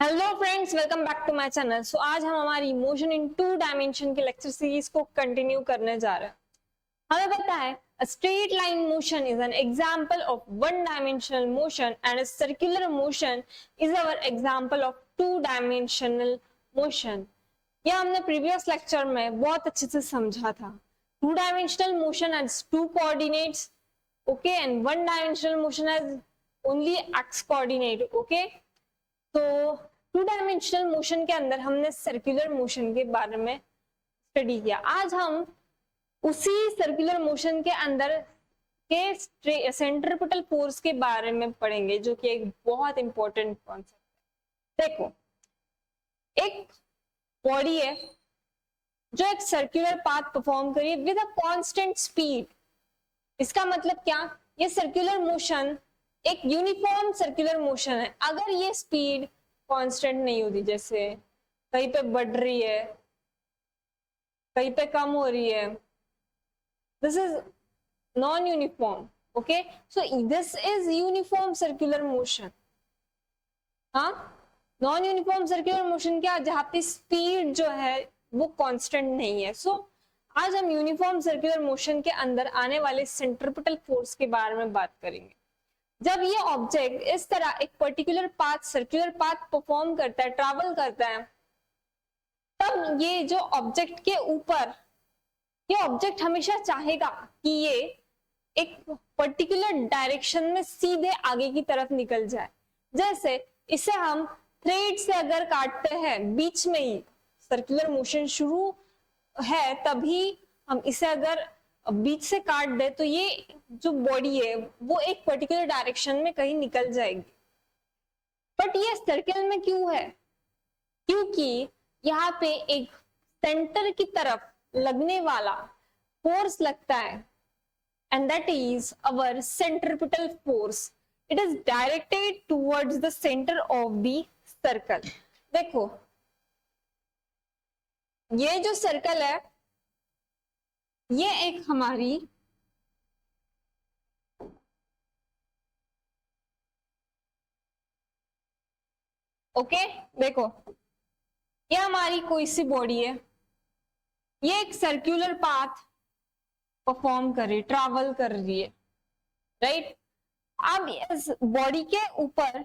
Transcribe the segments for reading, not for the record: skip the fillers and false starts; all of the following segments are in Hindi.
Hello friends, welcome back to my channel. So आज हम हमारी मोशन इन टू डायमेंशन के लेक्चर सीरीज को कंटिन्यू करने जा रहे हैं। हमें पता है a straight line motion is an example of one dimensional motion and a circular motion is our example of two dimensional motion। यह हमने प्रीवियस लेक्चर में बहुत अच्छे से समझा था। Two dimensional motion has two coordinates, okay, and one dimensional motion has only x coordinate, okay. तो टू डायमेंशनल मोशन के अंदर हमने सर्कुलर मोशन के बारे में स्टडी किया। आज हम उसी सर्कुलर मोशन के अंदर के सेंट्रीपिटल फोर्स के बारे में पढ़ेंगे, जो कि एक बहुत इंपॉर्टेंट कॉन्सेप्ट है। देखो, एक बॉडी है जो एक सर्कुलर पाथ परफॉर्म करी विद अ कांस्टेंट स्पीड। इसका मतलब क्या? ये सर्कुलर मोशन एक यूनिफॉर्म सर्कुलर मोशन है। अगर ये स्पीड कांस्टेंट नहीं होती, जैसे कहीं पे बढ़ रही है, कहीं पे कम हो रही है, this is non uniform, okay. So this is uniform circular motion. हाँ, नॉन यूनिफॉर्म सर्कुलर मोशन क्या? जहां पे स्पीड जो है वो कांस्टेंट नहीं है। सो आज हम यूनिफॉर्म सर्कुलर मोशन के अंदर आने वाले सेंट्रीपिटल फोर्स के बारे में बात करेंगे। जब ये ऑब्जेक्ट इस तरह एक particular path, circular path perform करता है, ट्रैवल करता है, तब ये जो ऑब्जेक्ट के ऊपर, ये ऑब्जेक्ट हमेशा चाहेगा कि ये एक पर्टिकुलर डायरेक्शन में सीधे आगे की तरफ निकल जाए। जैसे इसे हम थ्रेड से अगर काटते हैं, बीच में ही सर्कुलर मोशन शुरू है, तभी हम इसे अगर बीच से काट दे तो ये जो बॉडी है वो एक पर्टिकुलर डायरेक्शन में कहीं निकल जाएगी। बट ये सर्कल में क्यों है? क्योंकि यहाँ पे एक सेंटर की तरफ लगने वाला फोर्स लगता है, and that is our centripetal force. It is directed towards the centre of the circle. देखो, ये जो सर्कल है ये एक हमारी ओके, देखो ये हमारी कोई सी बॉडी है, ये एक सर्कुलर पाथ परफॉर्म कर रही है, ट्रैवल कर रही है, राइट। अब इस बॉडी के ऊपर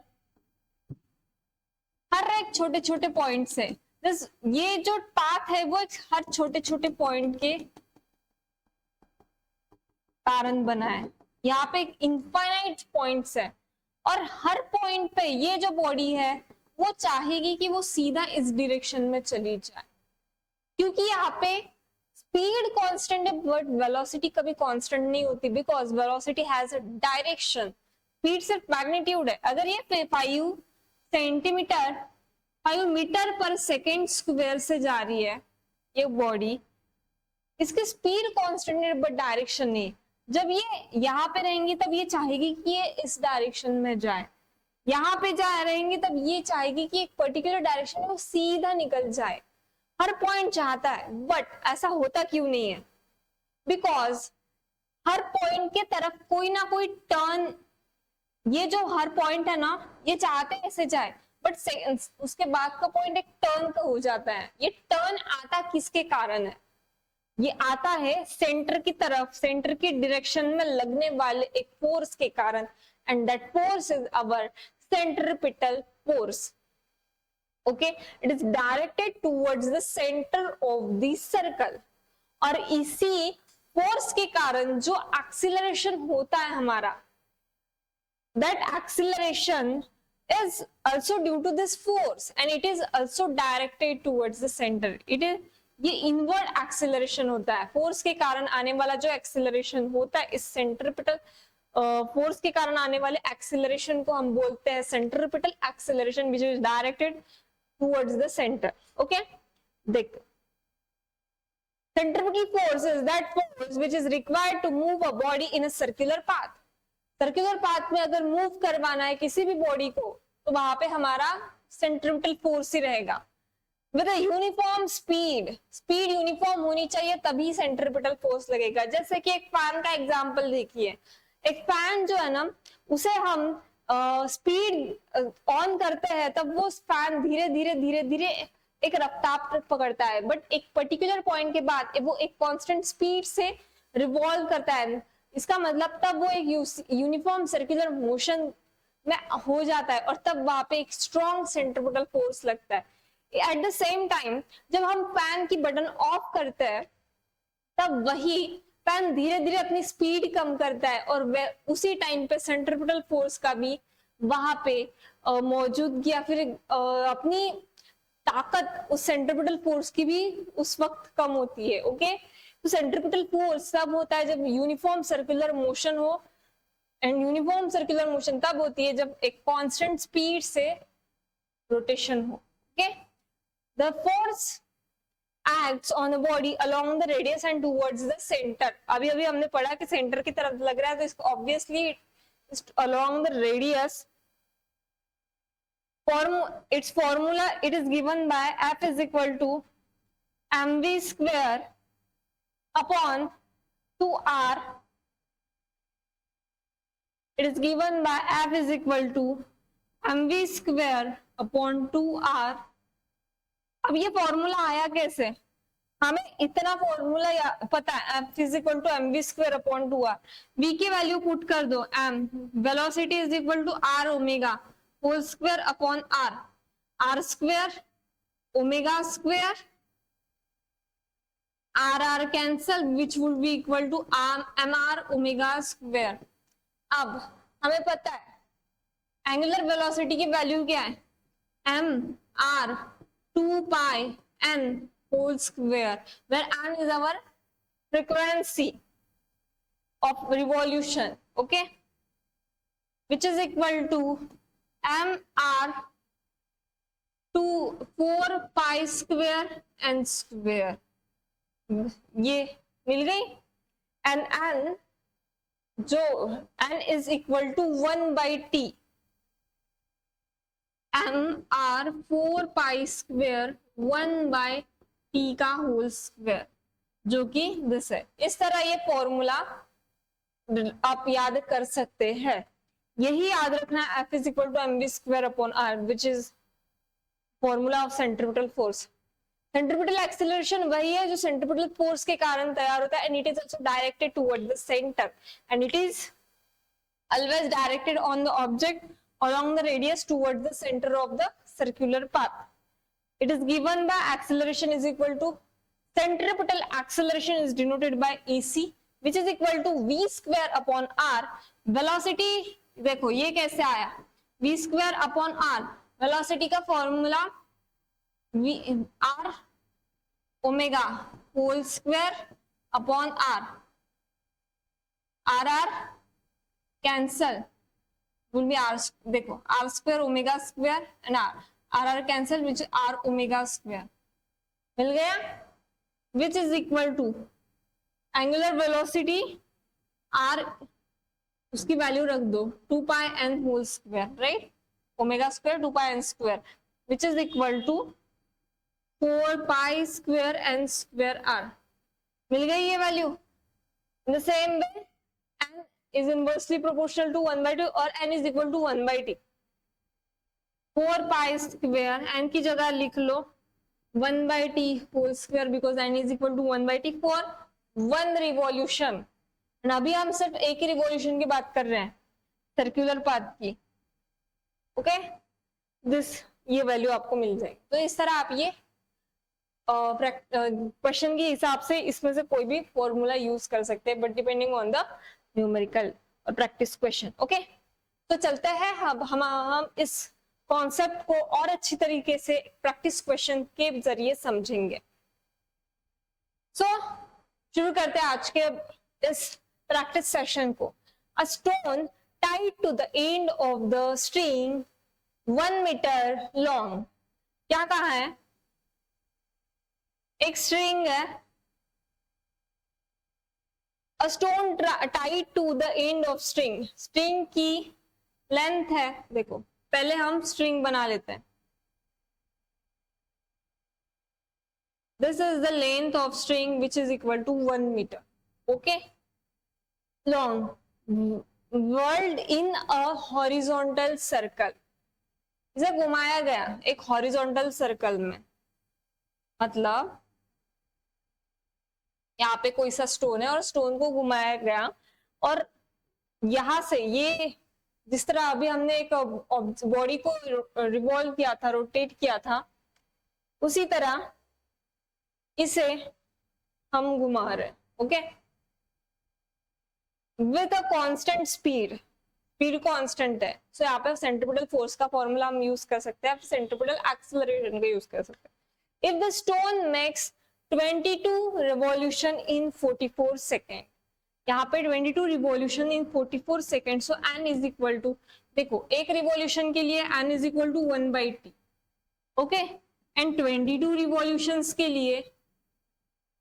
हर एक छोटे छोटे पॉइंट से, ये जो पाथ है वो एक हर छोटे छोटे पॉइंट के कारण बना है। यहाँ पे एक इनफाइनाइट पॉइंट्स है और हर पॉइंट पे ये जो बॉडी है वो चाहेगी कि वो सीधा इस डायरेक्शन में चली जाए, क्योंकि यहाँ पे स्पीड कांस्टेंट है बट वेलोसिटी कभी कांस्टेंट नहीं होती, because velocity has a direction. Speed सिर्फ मैग्नीट्यूड है। अगर ये 5 मीटर पर सेकेंड स्क्वायर से जा रही है ये बॉडी, इसकी स्पीड कांस्टेंट है बट डायरेक्शन नहीं। जब ये यहाँ पे रहेंगी तब ये चाहेगी कि ये इस डायरेक्शन में जाए, यहाँ पे जा रहेंगी तब ये चाहेगी कि एक पर्टिकुलर डायरेक्शन में वो सीधा निकल जाए। हर पॉइंट चाहता है, बट ऐसा होता क्यों नहीं है? बिकॉज हर पॉइंट के तरफ कोई ना कोई टर्न, ये जो हर पॉइंट है ना, ये चाहते हैं ऐसे जाए, बट उसके बाद का पॉइंट एक टर्न का हो जाता है। ये टर्न आता किसके कारण है? ये आता है सेंटर की तरफ, सेंटर की डायरेक्शन में लगने वाले एक फोर्स के कारण, and that force is our centripetal force, okay. It is directed towards the centre of the circle. और इसी फोर्स के कारण जो एक्सीलरेशन होता है हमारा, that acceleration is also due to this force and it is also directed towards the center. It is, ये इनवर्ड एक्सेलरेशन होता है। फोर्स के कारण आने वाला जो एक्सेलरेशन होता है, इस सेंट्रीपिटल फोर्स के कारण आने वाले एक्सेलरेशन को हम बोलते हैं centripetal acceleration, which is directed towards the centre, okay. देख, centripetal force is that force which is required to move a body in a circular path. Circular path में अगर मूव करवाना है किसी भी बॉडी को, तो वहां पे हमारा सेंट्रीपिटल फोर्स ही रहेगा। With a uniform speed, speed uniform होनी चाहिए तभी सेंट्रीपिटल फोर्स लगेगा। जैसे कि एक फैन का एग्जांपल देखिए, एक फैन जो है ना, उसे हम स्पीड ऑन करते हैं तब वो फैन धीरे धीरे धीरे धीरे एक रफ्तार पकड़ता है, बट एक पर्टिकुलर पॉइंट के बाद वो एक कांस्टेंट स्पीड से रिवॉल्व करता है। इसका मतलब तब वो एक यूनिफॉर्म सर्कुलर मोशन में हो जाता है और तब वहां पे एक स्ट्रॉन्ग सेंट्रीफ्यूगल फोर्स लगता है। एट द सेम टाइम जब हम फैन की बटन ऑफ करते हैं तब वही फैन धीरे धीरे अपनी स्पीड कम करता है और वह उसी टाइम पे सेंट्रीफ्यूगल फोर्स का भी वहां पे मौजूद या फिर अपनी ताकत उस सेंट्रीफ्यूगल फोर्स की भी उस वक्त कम होती है। ओके, तो सेंट्रीफ्यूगल फोर्स तब होता है जब यूनिफॉर्म सर्कुलर मोशन हो, एंड यूनिफॉर्म सर्कुलर मोशन तब होती है जब एक कांस्टेंट स्पीड से रोटेशन हो। Okay, the force acts on the body along the radius and towards the center। अभी अभी हमने पढ़ा कि सेंटर की तरफ लग रहा है तो इसको obviously along the radius। its formula it is given by F is equal to mv square upon 2r। it is given by F is equal to mv square upon 2r। अब ये फॉर्मूला आया कैसे, हमें इतना फॉर्मूला पता है, F is equal to m v square upon 2r। v की वैल्यू पुट कर दो, m velocity is equal to r omega whole square upon r square omega square r cancel which would be equal to mr omega square. अब हमें पता है एंगुलर वेलोसिटी की वैल्यू क्या है, mr 2 pi n whole square, where n is our frequency of revolution, okay, which is equal to mr 4 pi square n square। ये मिल गई, and n जो n is equal to 1 by t, mr 4 pi square 1 by t का होल स्क्वायर, जो कि दिस है। इस तरह ये फॉर्मूला आप याद कर सकते हैं। यही याद रखना है, F is equal to mv square upon r, which is formula of centrifugal force. Centrifugal acceleration वही है जो सेंट्रीफ्यूगल फोर्स के कारण तैयार होता है, and it is also directed toward the centre, and it is always directed on the object along the radius towards the center of the circular path। it is given by acceleration is equal to centripetal acceleration is denoted by EC, which is equal to v square upon r। velocity देखो ये कैसे आया, v square upon r, velocity का formula r omega whole square upon r cancel will be r, देखो r square omega square and r cancel which r omega square मिल गया, which is equal to angular velocity r, उसकी वैल्यू रख दो 2 pi n whole square, right, omega square 2 pi n square, which is equal to 4 pi square n square r। मिल गई ये वैल्यू। In the same way n is inversely proportional to 1 by 2 और n is equal to 1 by t। 4 pi square n की जगह लिख लो 1 by t whole square because n is equal to 1 by t for 1 revolution। अभी हम सिर्फ एक ही रिवॉल्यूशन की बात कर रहे हैं सर्कुलर पाथ की। ओके, दिस ये वैल्यू आपको मिल जाएगी। तो इस तरह आप ये क्वेश्चन के हिसाब से इसमें से कोई भी फॉर्मूला यूज कर सकते हैं, but depending on the numerical और प्रैक्टिस क्वेश्चन। ओके, तो चलते हैं अब हम इस कॉन्सेप्ट को और अच्छी तरीके से प्रैक्टिस क्वेश्चन के जरिए समझेंगे। शुरू करते हैं आज के इस प्रैक्टिस सेशन को। A stone tied to the end of the string 1 metre long. क्या कहा है, एक स्ट्रिंग है, A stone tied to the end of string। String की लेंथ है, देखो पहले हम स्ट्रिंग बना लेते हैं। This is the length of string which is equal to 1 meter। Okay, long world in a horizontal circle, इसे घुमाया गया एक हॉरिजॉन्टल सर्कल में, मतलब यहाँ पे कोई सा स्टोन है और स्टोन को घुमाया गया, और यहां से ये जिस तरह अभी हमने एक बॉडी को रिवॉल्व किया था, रोटेट किया था, उसी तरह इसे हम घुमा रहे हैं। Okay, with a constant speed, speed constant है, सो यहाँ पे सेंट्रीपिटल फोर्स का फॉर्मूला हम यूज कर सकते हैं, सेंट्रीपिटल एक्सेलरेशन का यूज कर सकते हैं। If the stone makes 22 revolution in 44 second, यहाँ पे 22 revolution in 44 second, so n is equal to, देखो एक रिवॉल्यूशन के लिए n is equal to 1/t, okay, and 22 revolutions के लिए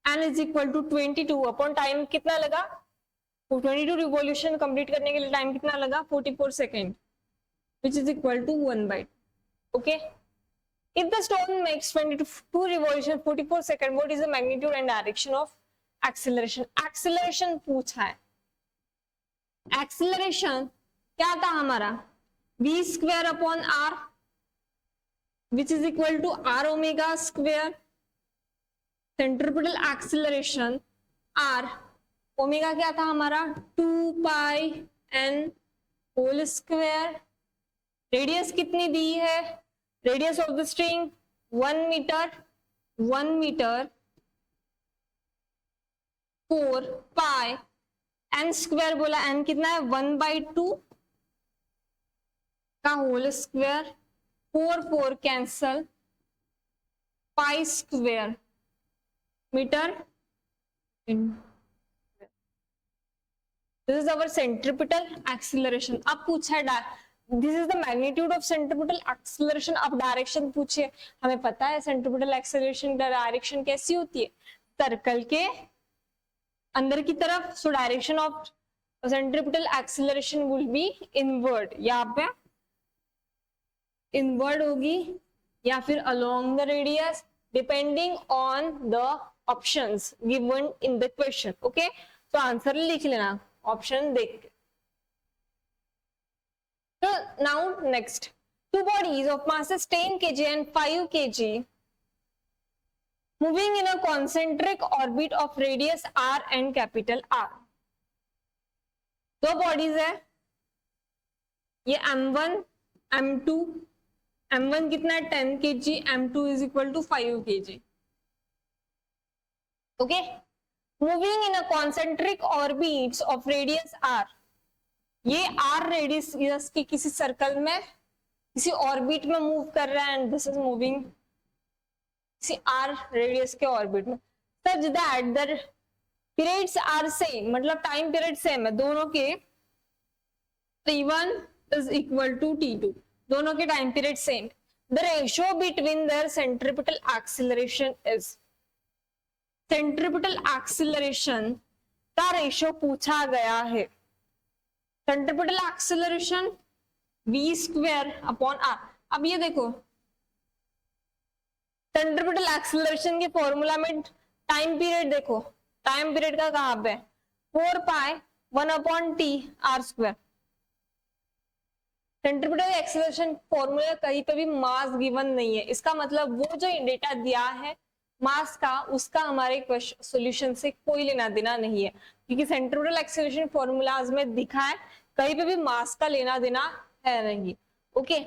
n is equal to 22 upon time कितना लगा, 22 रिवॉल्यूशन कंप्लीट करने के लिए टाइम कितना लगा, 44 second, which is equal to 1/t, okay. If the stone makes 22 revolution 44 second, what is the magnitude and direction of acceleration? Acceleration पूछा है, acceleration क्या था हमारा, v square upon r, which is equal to r omega square, centripetal acceleration r, omega क्या था हमारा 2 pi n whole square, radius कितनी दी है, radius of the string 1 metre, 1 metre 4 pi n square, बोला एन कितना है 1/2 का whole square, 4 4 cancel, pi square metre, this is our centripetal acceleration. अब पूछा है this is the magnitude of centripetal acceleration, अब डायरेक्शन पूछिए, हमें पता है सेंट्रीपिटल एक्सीलरेशन डायरेक्शन कैसी होती है, सर्कल के अंदर की तरफ, so direction of centripetal acceleration will be inward, यहाँ पे इनवर्ड होगी या फिर along the radius, depending on the options given in the question, okay. तो आंसर लिख लेना ऑप्शन देख के। So now next, two bodies of masses 10 kg and 5 kg moving in a concentric orbit of radius r and capital R. दो bodies है, ये m1 m2, m1 कितना है 10 kg, m2 is equal to 5 kg, okay, moving in a concentric orbits of radius r, ये r रेडियस के किसी सर्कल में किसी ऑर्बिट में मूव कर रहा है, एंड दिस इज मूविंग किसी r रेडियस के ऑर्बिट में, such that the periods are same, मतलब टाइम पीरियड सेम है दोनों के, t1 is equal to t2, दोनों के time period same, the ratio between their centripetal acceleration is, centripetal acceleration का रेशियो पूछा गया है, centripetal acceleration v square upon r। अब ये देखो सेंट्रीपिटल एक्सीलरेशन के फॉर्मूला में टाइम पीरियड देखो, टाइम पीरियड का कहां पे 4 पाई 1 upon t r square, centripetal acceleration formula कहीं पे भी मास गिवन नहीं है, इसका मतलब वो जो डेटा दिया है मास का, उसका हमारे सॉल्यूशन से कोई लेना देना नहीं है, क्योंकि सेंट्रीपिटल एक्सीलरेशन फॉर्मूलाज में दिखा है, कहीं पे भी मास का लेना देना है नहीं, ओके।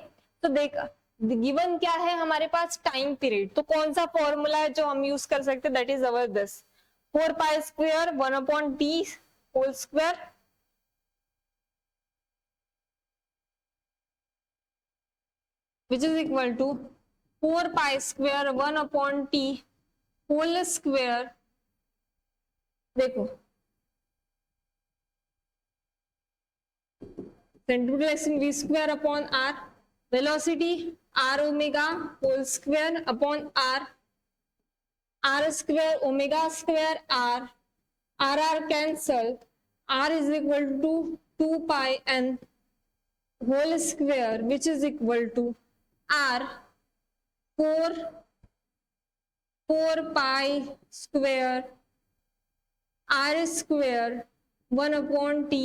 तो देख गिवन क्या है हमारे पास टाइम पीरियड, तो कौन सा फॉर्मूला है जो हम यूज कर सकते हैं, that is our this 4 pi square 1 upon t whole square, which is equal to 4 pi square 1 upon t whole square, देखो centripetal acceleration v square upon r, velocity r omega whole square upon r square omega square r cancel, r is equal to 2 pi n whole square, which is equal to r 4 pi square r square 1 upon t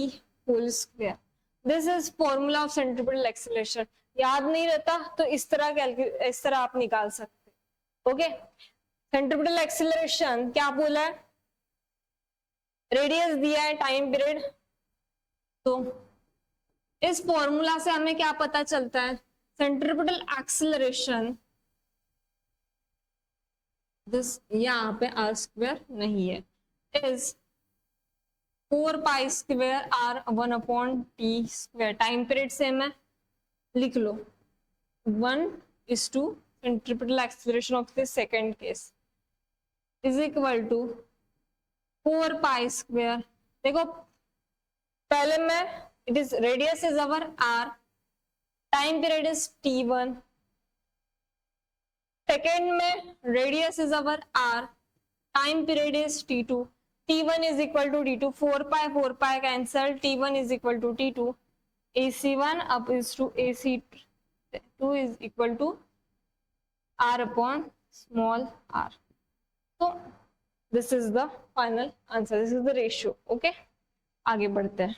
whole square, this is formula of centripetal acceleration. याद नहीं रहता तो इस तरह आप निकाल सकते। ओके, सेंट्रीपिटल एक्सीलरेशन क्या बोला है, रेडियस दिया है, टाइम पीरियड। तो इस फॉर्मूला से हमें क्या पता चलता है, सेंट्रीपिटल एक्सीलरेशन, दिस यहाँ पे आर स्क्वायर नहीं है, is 4 pi square R 1/t²। Time period same है, लिख लो 1:2 centripetal acceleration of the second case is equal to 4 pi square. देखो पहले में it is radius is our R, time period is t1, second में radius is our R, time period is t2, t1 is equal to t2, 4 pi cancel, t1 is equal to t2, ac1 up is to ac2 is equal to r upon small r. So this is the final answer, this is the ratio. Okay, आगे बढ़ते हैं।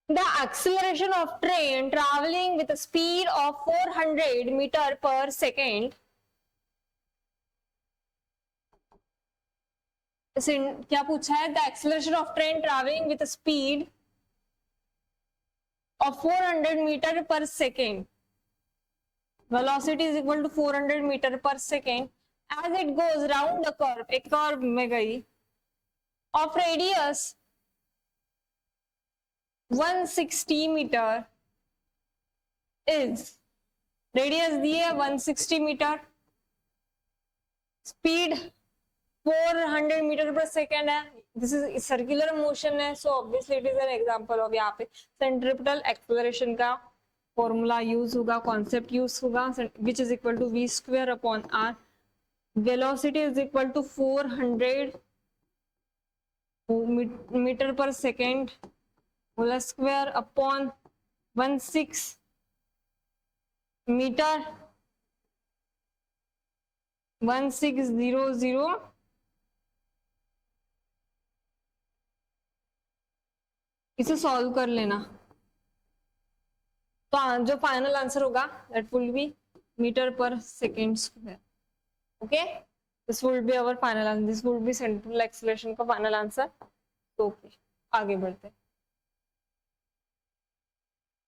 The acceleration of train traveling with a speed of 400 meter per second, क्या पूछा है, the acceleration of train traveling with a speed of 400 meter per second, velocity is equal to 400 meter per second as it goes round the curve, एक कर्व में गई, of radius 160 metre is, radius दी है 160 मीटर, स्पीड 400 मीटर पर सेकेंड है, दिस इज सर्कुलर मोशन है, so obviously it is an example of, यहाँ पे सेंट्रीपिटल एक्सेलरेशन का फॉर्मूला यूज होगा, कॉन्सेप्ट यूज होगा, which is equal to v² upon r, velocity is equal to 400 metre पर second whole square upon 16 metre 1600, इसे सॉल्व कर लेना, तो जो फाइनल आंसर होगा दैट विल बी मीटर पर second square. Okay, this will be our final answer, this will be centripetal acceleration का फाइनल आंसर। ओके, आगे बढ़ते हैं।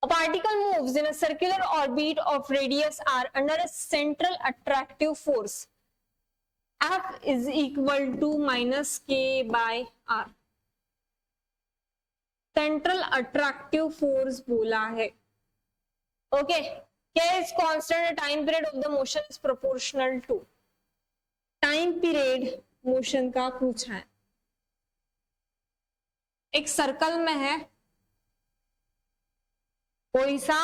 A particle moves in a circular orbit of radius r under a central attractive force F is equal to minus k by r. Central attractive force बोला है। Okay, k is constant, time period of the motion is proportional to time period motion का पूछा है। एक सर्कल में है, कोई सा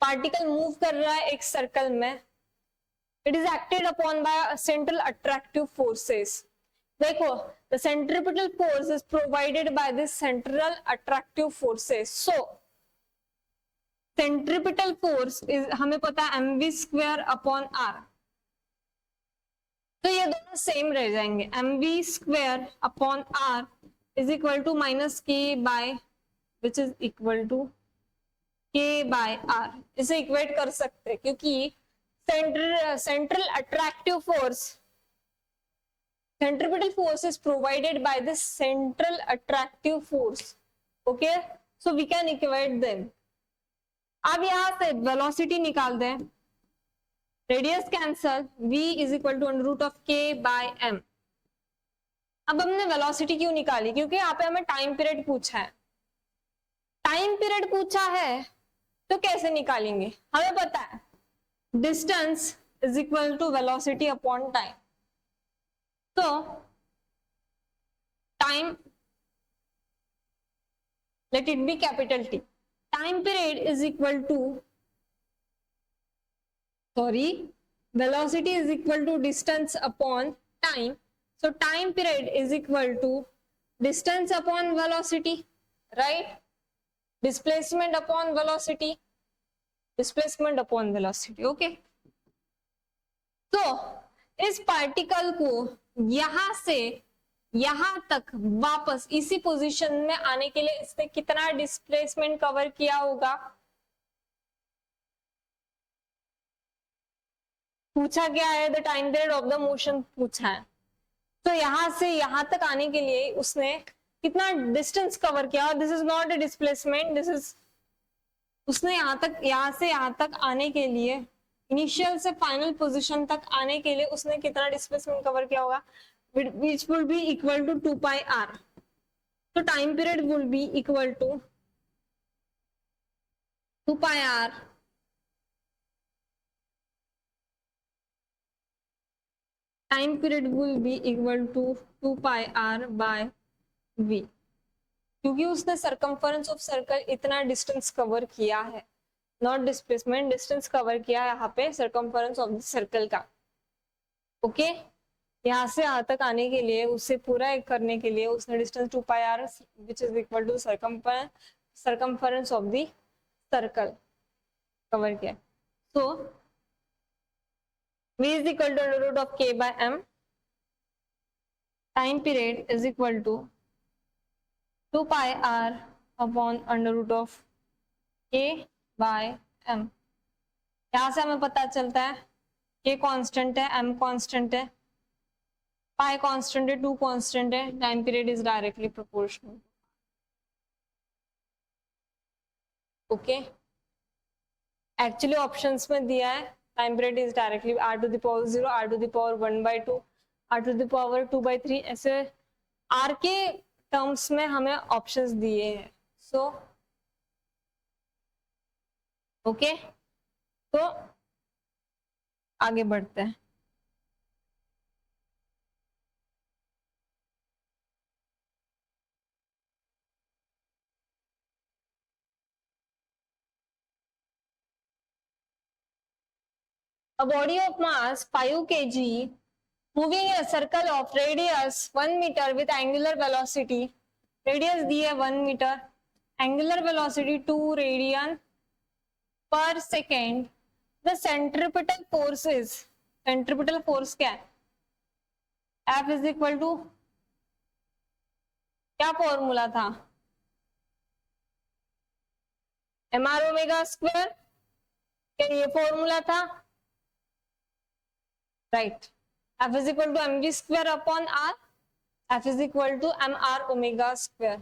पार्टिकल मूव कर रहा है एक सर्कल में, it is acted upon by central attractive forces. देखो, the centripetal force is provided by this central attractive forces, so centripetal force is, हमें पता है mv² अपॉन r, तो ये दोनों सेम रह जाएंगे, mv² upon r is equal to minus K by which is equal to k by r, इसे इक्वेट कर सकते हैं क्योंकि central attractive force, centripetal force is provided by this central attractive force. Okay, so we can equate them. अब यहां से वेलोसिटी निकाल दें, radius cancel, v is equal to under root of k by m। अब हमने वेलोसिटी क्यों निकाली, क्योंकि यहाँ पे हमें टाइम पीरियड पूछा है, टाइम पीरियड पूछा है तो कैसे निकालेंगे, हमें पता है distance is equal to velocity upon time, तो time, let it be capital T, time period is equal to, sorry, velocity is equal to distance upon time, so time period is equal to distance upon velocity, right, displacement upon velocity, displacement upon velocity. Okay, तो इस पार्टिकल को यहां से यहां तक वापस इसी पोजीशन में आने के लिए इसने कितना डिस्प्लेसमेंट कवर किया होगा? पूछा क्या है? The time period of the motion पूछा है। तो यहां से यहां तक आने के लिए उसने कितना डिस्टेंस कवर किया? This is not a displacement, this is, उसने यहां से यहां तक आने के लिए, इनिशियल से फाइनल पोजीशन तक आने के लिए उसने कितना डिस्प्लेसमेंट कवर किया होगा? which will be equal to 2 pi r. So time period will be equal to 2 pi r time period will be equal to 2 pi r by v, क्योंकि उसने सरकमफरेंस ऑफ सर्कल इतना डिस्टेंस कवर किया है, नॉट डिस्प्लेसमेंट, डिस्टेंस कवर किया है यहाँ पे सरकमफरेंस ऑफ द सर्कल का। ओके, यहाँ से यहाँ तक आने के लिए, उसे पूरा करने के लिए उसने distance 2 pi r which is equal to circumference of the circle cover किया। So v is equal to under root of k by m, time period is equal to 2 pi r upon under root of k by m। यहाँ से हमें पता चलता है k कांस्टेंट है, m कांस्टेंट है, पाई कांस्टेंट है, 2 कांस्टेंट है, time period is directly proportional. Okay, actually options में दिया है time period is directly r to the power 0, r to the power 1/2, r to the power 2/3, ऐसे r के टर्म्स में हमें ऑप्शंस दिए हैं। सो ओके, तो आगे बढ़ते हैं। A body of mass 5 kg moving in a circle of radius 1 meter with angular velocity, radius दी है 1 मीटर, angular velocity 2 रेडियन पर second, the centripetal force is, centripetal force क्या है? F is equal to, क्या फॉर्मूला था? mr ओमेगा स्क्वायर, क्या ये फॉर्मूला था? Right, F is equal to mv square upon r, F is equal to mr omega square,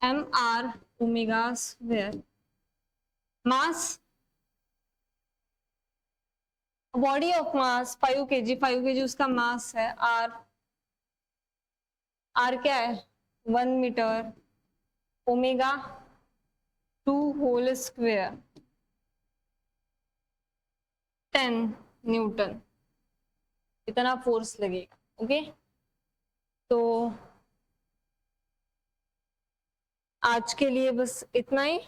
mr omega square। mass, body of mass 5 kg, 5 kg उसका मास है, r क्या है? 1 metre, omega 2 whole square, 10 newton, इतना फोर्स लगेगा। ओके, तो आज के लिए बस इतना ही।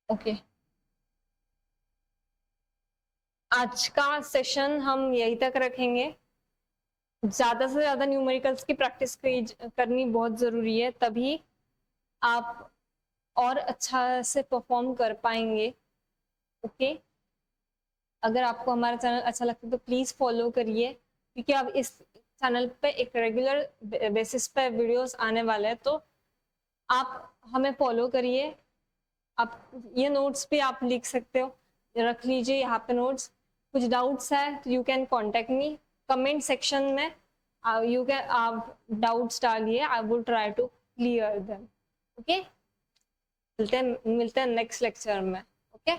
ओके, आज का सेशन हम यही तक रखेंगे। ज्यादा से ज्यादा न्यूमेरिकल्स की प्रैक्टिस करनी बहुत जरूरी है, तभी आप और अच्छा से परफॉर्म कर पाएंगे। ओके, अगर आपको हमारा चैनल अच्छा लगता है तो प्लीज फॉलो करिए, क्योंकि अब इस चैनल पे एक रेगुलर बेसिस पे वीडियोस आने वाले हैं, तो आप हमें फॉलो करिए। आप ये नोट्स भी आप लिख सकते हो, रख लीजिए यहाँ पे नोट्स। कुछ डाउट्स है तो you can contact me comment section में, यू कैन आप डाउट्स डालिए, I will try to clear them. Okay, मिलते हैं नेक्स्ट लेक्चर में। Okay,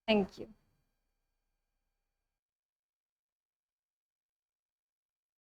thank you.